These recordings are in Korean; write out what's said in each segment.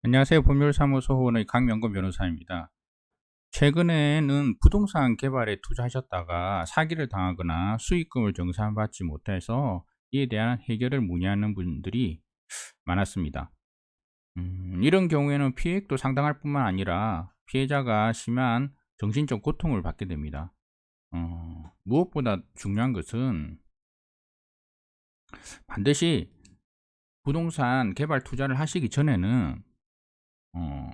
안녕하세요. 법률사무소 호원의 강명건 변호사입니다. 최근에는 부동산 개발에 투자하셨다가 사기를 당하거나 수익금을 정산받지 못해서 이에 대한 해결을 문의하는 분들이 많았습니다. 이런 경우에는 피해액도 상당할 뿐만 아니라 피해자가 심한 정신적 고통을 받게 됩니다. 무엇보다 중요한 것은 반드시 부동산 개발 투자를 하시기 전에는 어,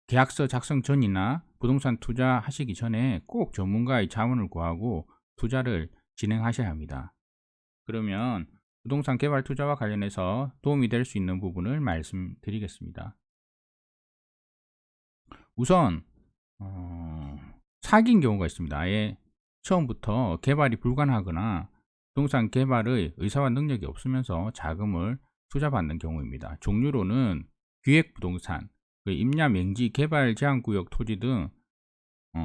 계약서 작성 전이나 부동산 투자하시기 전에 꼭 전문가의 자문을 구하고 투자를 진행하셔야 합니다. 그러면 부동산 개발 투자와 관련해서 도움이 될 수 있는 부분을 말씀드리겠습니다. 우선 사기인 경우가 있습니다. 아예 처음부터 개발이 불가능하거나 부동산 개발의 의사와 능력이 없으면서 자금을 투자받는 경우입니다. 종류로는 기획부동산, 임야 맹지 개발 제한구역 토지 등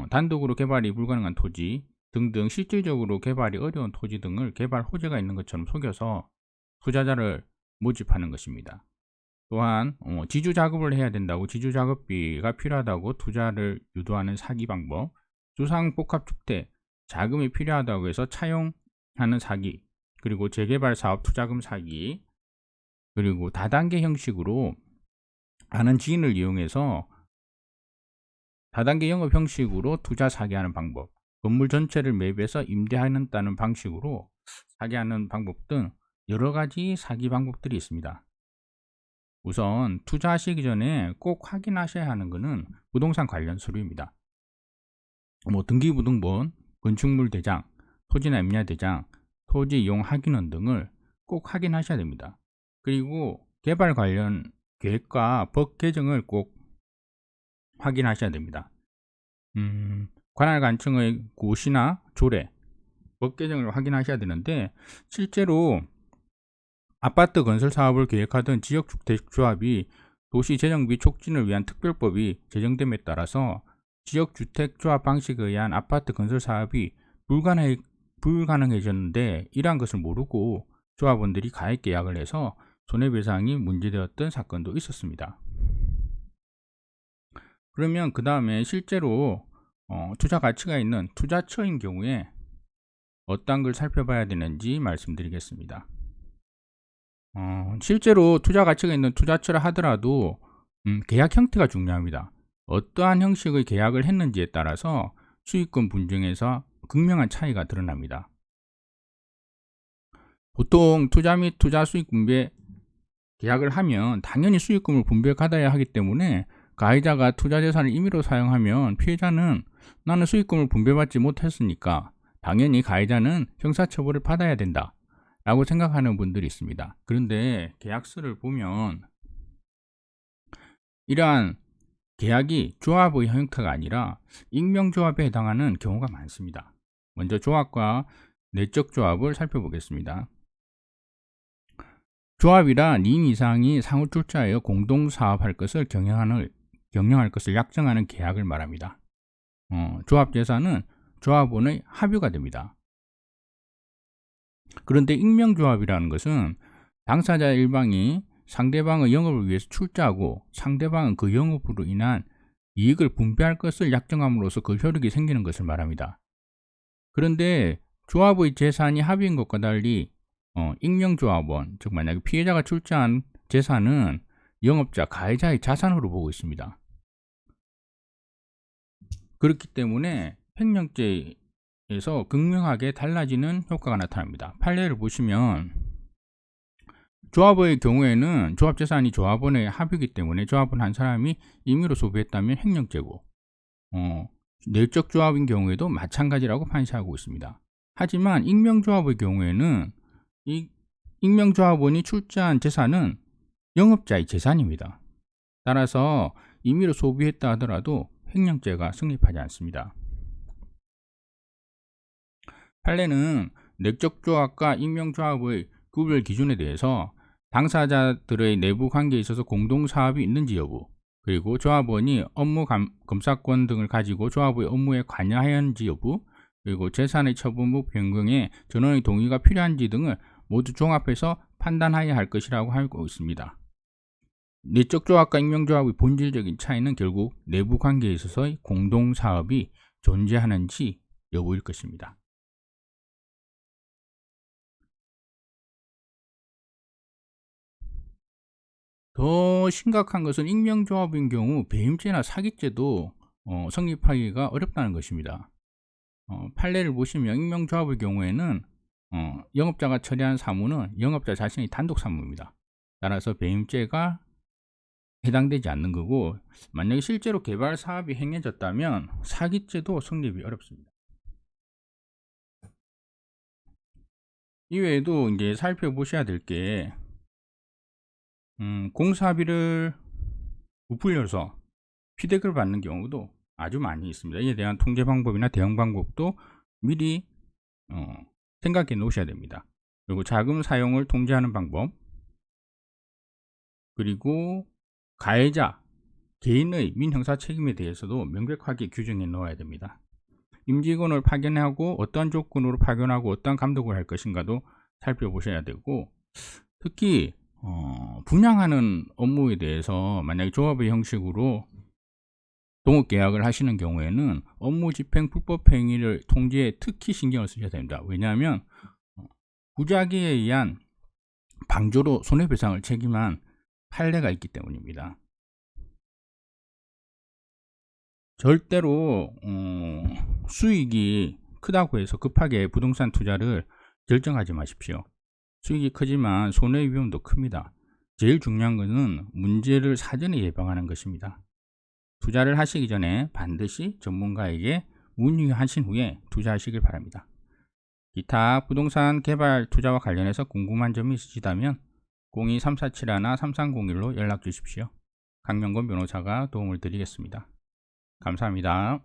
단독으로 개발이 불가능한 토지 등등 실질적으로 개발이 어려운 토지 등을 개발 호재가 있는 것처럼 속여서 투자자를 모집하는 것입니다. 또한 지주 작업을 해야 된다고 지주 작업비가 필요하다고 투자를 유도하는 사기 방법, 주상복합주택 자금이 필요하다고 해서 차용하는 사기, 그리고 재개발 사업 투자금 사기, 그리고 다단계 형식으로 아는 지인을 이용해서 다단계 영업 형식으로 투자 사기하는 방법, 건물 전체를 매입해서 임대하는다는 방식으로 사기하는 방법 등 여러 가지 사기 방법들이 있습니다. 우선 투자하시기 전에 꼭 확인하셔야 하는 것은 부동산 관련 서류입니다. 등기부등본, 건축물 대장, 토지나 임야 대장, 토지 이용 확인원 등을 꼭 확인하셔야 됩니다. 그리고 개발 관련 계획과 법 개정을 꼭 확인하셔야 됩니다. 관할 관청의 고시나 조례, 법 개정을 확인하셔야 되는데, 실제로 아파트 건설 사업을 계획하던 지역주택조합이 도시재정비 촉진을 위한 특별법이 제정됨에 따라서 지역주택조합 방식에 의한 아파트 건설 사업이 불가능해졌는데, 이러한 것을 모르고 조합원들이 가액 계약을 해서 손해배상이 문제되었던 사건도 있었습니다. 그러면 그 다음에 실제로 투자 가치가 있는 투자처인 경우에 어떤 걸 살펴봐야 되는지 말씀드리겠습니다. 실제로 투자 가치가 있는 투자처를 하더라도 계약 형태가 중요합니다. 어떠한 형식의 계약을 했는지에 따라서 수익금 분쟁에서 극명한 차이가 드러납니다. 보통 투자 및 투자 수익 분배 계약을 하면 당연히 수익금을 분배받아야 하기 때문에 가해자가 투자 재산을 임의로 사용하면 피해자는 나는 수익금을 분배받지 못했으니까 당연히 가해자는 형사처벌을 받아야 된다 라고 생각하는 분들이 있습니다. 그런데 계약서를 보면 이러한 계약이 조합의 형태가 아니라 익명조합에 해당하는 경우가 많습니다. 먼저 조합과 내적 조합을 살펴보겠습니다. 조합이란 2인 이상이 상호 출자하여 공동 사업할 것을 경영할 것을 약정하는 계약을 말합니다. 조합 재산은 조합원의 합유가 됩니다. 그런데 익명조합이라는 것은 당사자 일방이 상대방의 영업을 위해서 출자하고 상대방은 그 영업으로 인한 이익을 분배할 것을 약정함으로써 그 효력이 생기는 것을 말합니다. 그런데 조합의 재산이 합의인 것과 달리 익명조합원, 즉 만약에 피해자가 출자한 재산은 영업자, 가해자의 자산으로 보고 있습니다. 그렇기 때문에 횡령죄에서 극명하게 달라지는 효과가 나타납니다. 판례를 보시면 조합의 경우에는 조합 재산이 조합원의 합의이기 때문에 조합원 한 사람이 임의로 소비했다면 횡령죄고, 내적 조합인 경우에도 마찬가지라고 판시하고 있습니다. 하지만 익명조합의 경우에는 이 익명조합원이 출자한 재산은 영업자의 재산입니다. 따라서 임의로 소비했다 하더라도 횡령죄가 성립하지 않습니다. 판례는 내적 조합과 익명조합의 구별 기준에 대해서 당사자들의 내부 관계에 있어서 공동사업이 있는지 여부, 그리고 조합원이 업무 검사권 등을 가지고 조합의 업무에 관여하였는지 여부, 그리고 재산의 처분 및 변경에 전원의 동의가 필요한지 등을 모두 종합해서 판단해야 할 것이라고 알고 있습니다. 내적 조합과 익명조합의 본질적인 차이는 결국 내부 관계에 있어서의 공동사업이 존재하는지 여부일 것입니다. 더 심각한 것은 익명조합인 경우 배임죄나 사기죄도 성립하기가 어렵다는 것입니다. 판례를 보시면 익명조합의 경우에는 영업자가 처리한 사무는 영업자 자신의 단독 사무입니다. 따라서 배임죄가 해당되지 않는 거고, 만약에 실제로 개발 사업이 행해졌다면 사기죄도 성립이 어렵습니다. 이외에도 이제 살펴보셔야 될 게, 공사비를 부풀려서 피드백을 받는 경우도 아주 많이 있습니다. 이에 대한 통제 방법이나 대응 방법도 미리 생각해 놓으셔야 됩니다. 그리고 자금 사용을 통제하는 방법, 그리고 가해자 개인의 민형사 책임에 대해서도 명백하게 규정해 놓아야 됩니다. 임직원을 파견하고 어떠한 조건으로 파견하고 어떠한 감독을 할 것인가도 살펴보셔야 되고, 특히 분양하는 업무에 대해서 만약에 조합의 형식으로 동업계약을 하시는 경우에는 업무 집행 불법 행위를 통제에 특히 신경을 쓰셔야 됩니다. 왜냐하면 부작위에 의한 방조로 손해배상을 책임한 판례가 있기 때문입니다. 절대로 수익이 크다고 해서 급하게 부동산 투자를 결정하지 마십시오. 수익이 크지만 손해 위험도 큽니다. 제일 중요한 것은 문제를 사전에 예방하는 것입니다. 투자를 하시기 전에 반드시 전문가에게 문의하신 후에 투자하시길 바랍니다. 기타 부동산 개발 투자와 관련해서 궁금한 점이 있으시다면 02-347-3301로 연락 주십시오. 강명권 변호사가 도움을 드리겠습니다. 감사합니다.